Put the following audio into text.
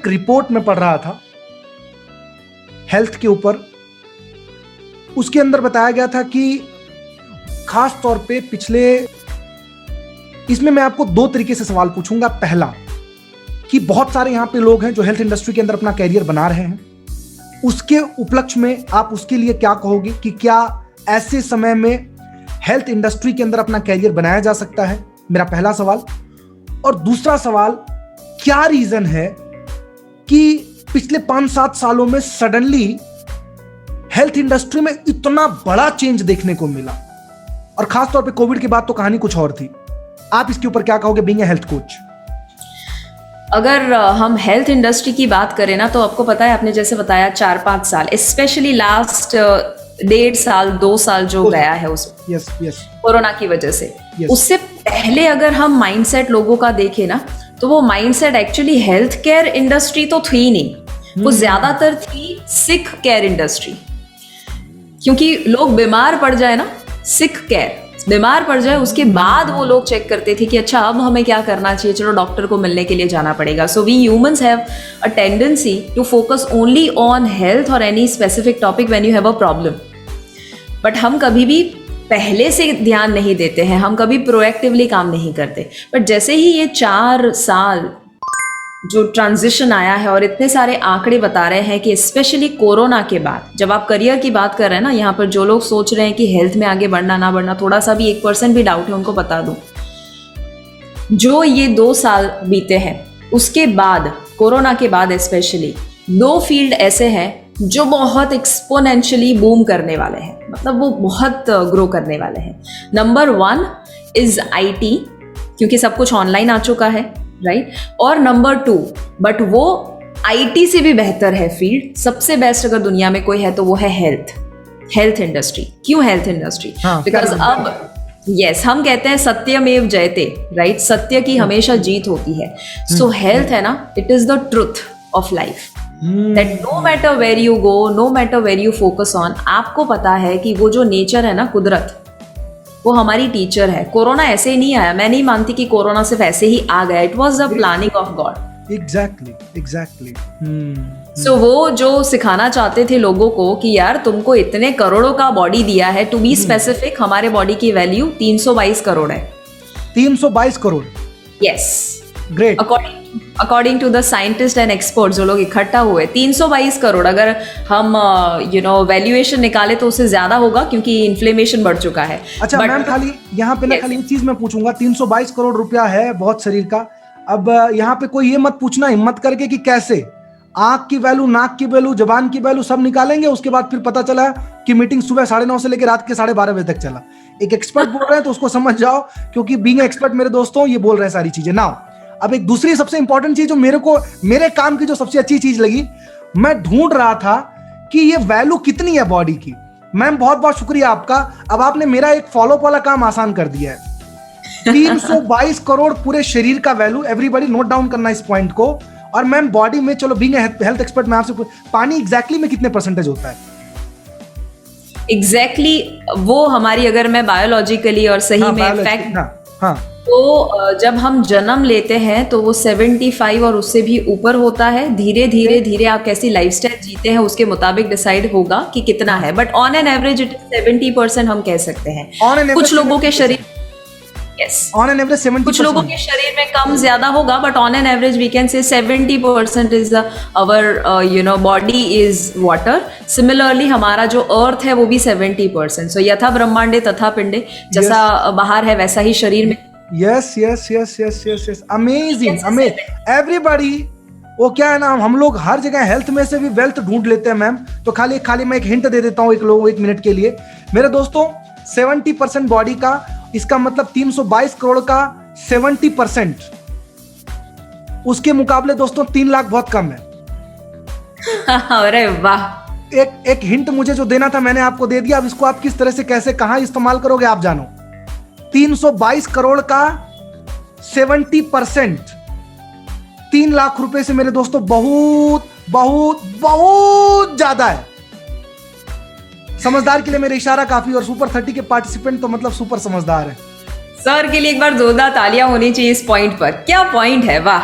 एक रिपोर्ट में पढ़ रहा था हेल्थ के ऊपर, उसके अंदर बताया गया था कि खास तौर पे पिछले, इसमें मैं आपको दो तरीके से सवाल पूछूंगा। पहला कि बहुत सारे यहां पे लोग हैं जो हेल्थ इंडस्ट्री के अंदर अपना कैरियर बना रहे हैं, उसके उपलक्ष्य में आप उसके लिए क्या कहोगे कि क्या ऐसे समय में हेल्थ इंडस्ट्री के अंदर अपना कैरियर बनाया जा सकता है? मेरा पहला सवाल। और दूसरा सवाल, क्या रीजन है कि पिछले 5-7 सालों में सडनली हेल्थ इंडस्ट्री में इतना बड़ा चेंज देखने को मिला? और खास तौर पे कोविड के बाद तो कहानी कुछ और थी। आप इसके ऊपर क्या कहोगे बीइंग ए हेल्थ कोच? अगर हम हेल्थ इंडस्ट्री की बात करें ना, तो आपको पता है, आपने जैसे बताया 4-5 साल, स्पेशली लास्ट 1.5 साल 2 साल जो गया है उस कोरोना की वजह से, उससे पहले अगर हम माइंडसेट लोगों का देखें ना, तो वो mindset actually health care industry तो थी नहीं, वो ज्यादातर थी सिक केयर इंडस्ट्री। क्योंकि लोग बीमार पड़ जाए ना, सिक केयर बीमार पड़ जाए, उसके बाद वो लोग चेक करते थे कि अच्छा अब हमें क्या करना चाहिए, चलो डॉक्टर को मिलने के लिए जाना पड़ेगा। So we humans have a tendency to focus only on health और any specific topic when you have a problem, but हम कभी भी पहले से ध्यान नहीं देते हैं, हम कभी प्रोएक्टिवली काम नहीं करते। बट जैसे ही ये 4 साल जो ट्रांजिशन आया है और इतने सारे आंकड़े बता रहे हैं कि स्पेशली कोरोना के बाद, जब आप करियर की बात कर रहे हैं ना, यहाँ पर जो लोग सोच रहे हैं कि हेल्थ में आगे बढ़ना ना बढ़ना, थोड़ा सा भी 1% भी डाउट है, उनको बता दूं, जो ये 2 साल बीते हैं उसके बाद, कोरोना के बाद स्पेशली 2 फील्ड ऐसे हैं जो बहुत एक्सपोनेंशियली बूम करने वाले हैं, मतलब वो बहुत ग्रो करने वाले हैं। नंबर 1 इज IT, क्योंकि सब कुछ ऑनलाइन आ चुका है, राइट? और नंबर 2, बट वो IT से भी बेहतर है फील्ड, सबसे बेस्ट अगर दुनिया में कोई है तो वो है हेल्थ इंडस्ट्री। क्यों हेल्थ इंडस्ट्री? बिकॉज अब यस, हम कहते हैं सत्यमेव जयते, राइट? सत्य की हमेशा जीत होती है। सो हेल्थ है ना, it is the truth of life, that no matter where you go, no matter where you focus on, आपको पता है कि वो जो नेचर है ना, कुदरत, वो हमारी टीचर है। कोरोना ऐसे ही नहीं आया, मैं नहीं मानती कि कोरोना सिर्फ ऐसे ही आ गया, it was the planning of God. Exactly. So वो जो सिखाना चाहते थे लोगों को कि यार तुमको इतने करोड़ों का बॉडी दिया है, टू बी स्पेसिफिक हमारे बॉडी की वैल्यू 322 करोड़ है। 322 crore? Yes, great. According to the scientist and expert जो लोग इकट्ठा हुए, 322 करोड़। अगर हम वैल्यूएशन निकाले तो उससे ज्यादा होगा, क्योंकि इन्फ्लेमेशन बढ़ चुका है। अच्छा मैम, खाली यहाँ पे ना खाली एक चीज मैं पूछूंगा, 322 करोड़ रुपया है बहुत शरीर का। अब यहाँ पे कोई ये मत पूछना हिम्मत करके कि कैसे, आंख की वैल्यू, नाक की वैल्यू, जबान की वैल्यू सब निकालेंगे, उसके बाद फिर पता चला कि मीटिंग सुबह 9:30 से लेकर रात के 12:30 बजे तक चला। एक एक्सपर्ट बोल रहे हैं तो उसको समझ जाओ, क्योंकि बीइंग एक्सपर्ट मेरे दोस्तों ये बोल रहे हैं सारी चीजें। नाउ अब एक दूसरी सबसे इंपॉर्टेंट चीज जो मेरे काम की जो सबसे अच्छी चीज लगी, मैं ढूंढ रहा था कि ये वैल्यू कितनी है बॉडी की। मैम बहुत बहुत शुक्रिया आपका, अब आपने मेरा एक फॉलोअप वाला काम आसान कर दिया है। 322 करोड़ पूरे शरीर का वैल्यू, एवरीबॉडी नोट डाउन करना इस पॉइंट को। और मैम बॉडी में, चलो बीइंग हेल्थ एक्सपर्ट मैं आपसे, पानी एग्जैक्टली में कितने परसेंटेज होता है? एग्जैक्टली वो हमारी, अगर मैं बायोलॉजिकली और सही में फैक्ट, तो जब हम जन्म लेते हैं तो वो 75 और उससे भी ऊपर होता है। धीरे धीरे आप कैसी लाइफस्टाइल जीते हैं उसके मुताबिक डिसाइड होगा कि कितना है, but on an average it 70% हम कह सकते हैं। कुछ लोगों के शरीर, ऑन एन एवरेज 70%, कुछ लोगों के शरीर में कम ज्यादा होगा, but on an average we can say 70% is our body is water. Similarly हमारा जो अर्थ है वो भी 70%। सो यथा ब्रह्मांडे तथा पिंडे, जैसा बाहर है वैसा ही शरीर में। Yes. Amazing. Everybody, वो क्या है ना, हम लोग हर जगह हेल्थ में से भी वेल्थ ढूंढ लेते हैं मैम। तो खाली मैं एक हिंट दे देता हूँ 1 मिनट के लिए मेरे दोस्तों। 70% बॉडी का, इसका मतलब 322 करोड़ का 70%, उसके मुकाबले दोस्तों 3 लाख बहुत कम है। अरे वाह, एक हिंट मुझे जो देना था मैंने आपको दे दिया। अब इसको आप किस तरह से, कैसे, कहां इस्तेमाल करोगे आप जानो। 322 करोड़ का 70%, 3 लाख रुपए से मेरे दोस्तों बहुत बहुत बहुत ज्यादा है। समझदार के लिए मेरे इशारा काफी, और सुपर 30 के पार्टिसिपेंट तो मतलब सुपर समझदार है। सर के लिए एक बार जोरदार तालियां होनी चाहिए इस पॉइंट पर। क्या पॉइंट है, वाह।